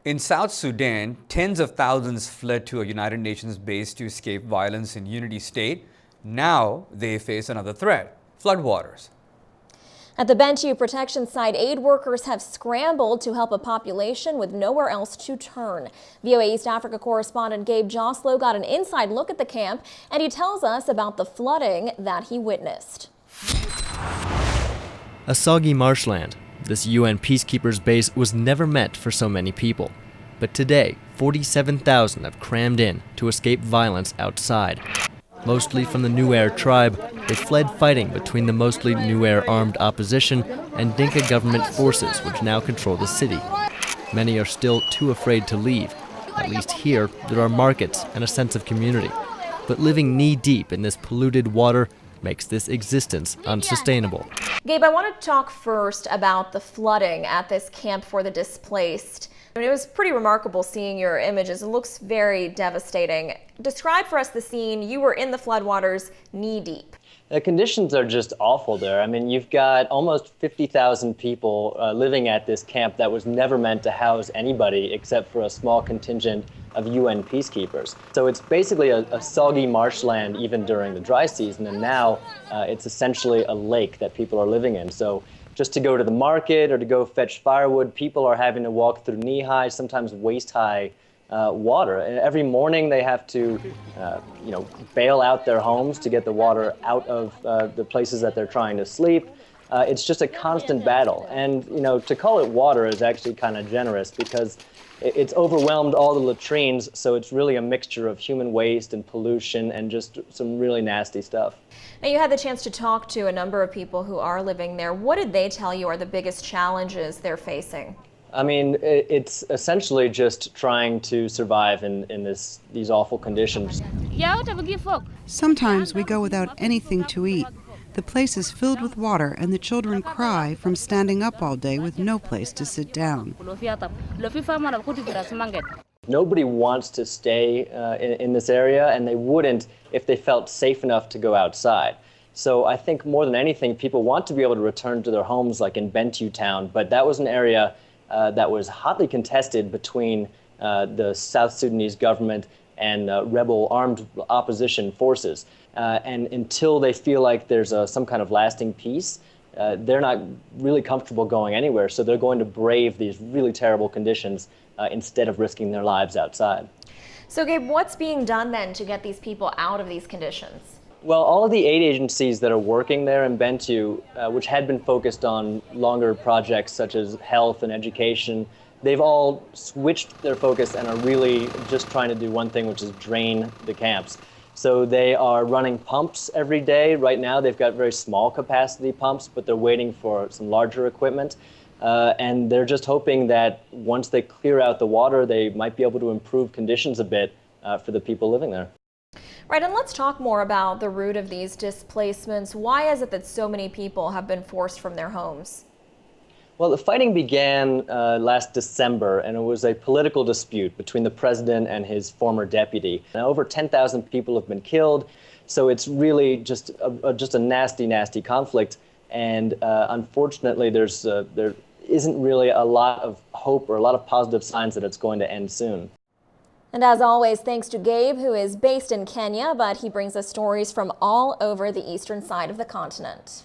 In South Sudan, tens of thousands fled to a United Nations base to escape violence in Unity State. Now they face another threat: floodwaters. At the Bentiu protection site, aid workers have scrambled to help a population with nowhere else to turn. VOA East Africa correspondent Gabe Joselow got an inside look at the camp, and he tells us about the flooding that he witnessed. A soggy marshland. This UN peacekeepers base was never meant for so many people. But today, 47,000 have crammed in to escape violence outside. Mostly from the Nuer tribe, they fled fighting between the mostly Nuer armed opposition and Dinka government forces which now control the city. Many are still too afraid to leave. At least here, there are markets and a sense of community. But living knee-deep in this polluted water makes this existence unsustainable. Gabe, I want to talk first about the flooding at this camp for the displaced. I mean, it was pretty remarkable seeing your images. It looks very devastating. Describe for us the scene. You were in the floodwaters knee-deep. The conditions are just awful there. I mean, you've got almost 50,000 people living at this camp that was never meant to house anybody except for a small contingent of UN peacekeepers. So it's basically a soggy marshland even during the dry season, and now it's essentially a lake that people are living in. So just to go to the market or to go fetch firewood, people are having to walk through knee-high, sometimes waist-high water. And every morning they have to, bail out their homes to get the water out of the places that they're trying to sleep. It's just a constant battle. And, to call it water is actually kind of generous because it's overwhelmed all the latrines, so it's really a mixture of human waste and pollution and just some really nasty stuff. Now, you had the chance to talk to a number of people who are living there. What did they tell you are the biggest challenges they're facing? I mean, it's essentially just trying to survive in these awful conditions. Sometimes we go without anything to eat. The place is filled with water and the children cry from standing up all day with no place to sit down. Nobody wants to stay in this area, and they wouldn't if they felt safe enough to go outside. So I think more than anything, people want to be able to return to their homes like in Bentiu town, but that was an area that was hotly contested between the South Sudanese government and rebel armed opposition forces. And until they feel like there's some kind of lasting peace, they're not really comfortable going anywhere. So they're going to brave these really terrible conditions instead of risking their lives outside. So Gabe, what's being done then to get these people out of these conditions? Well, all of the aid agencies that are working there in Bentiu, which had been focused on longer projects such as health and education, they've all switched their focus and are really just trying to do one thing, which is drain the camps. So they are running pumps every day. Right now they've got very small capacity pumps, but they're waiting for some larger equipment. And they're just hoping that once they clear out the water, they might be able to improve conditions a bit for the people living there. Right, and let's talk more about the root of these displacements. Why is it that so many people have been forced from their homes? Well, the fighting began last December, and it was a political dispute between the president and his former deputy. Now, over 10,000 people have been killed, so it's really just a nasty, nasty conflict. And unfortunately, there isn't really a lot of hope or a lot of positive signs that it's going to end soon. And as always, thanks to Gabe, who is based in Kenya, but he brings us stories from all over the eastern side of the continent.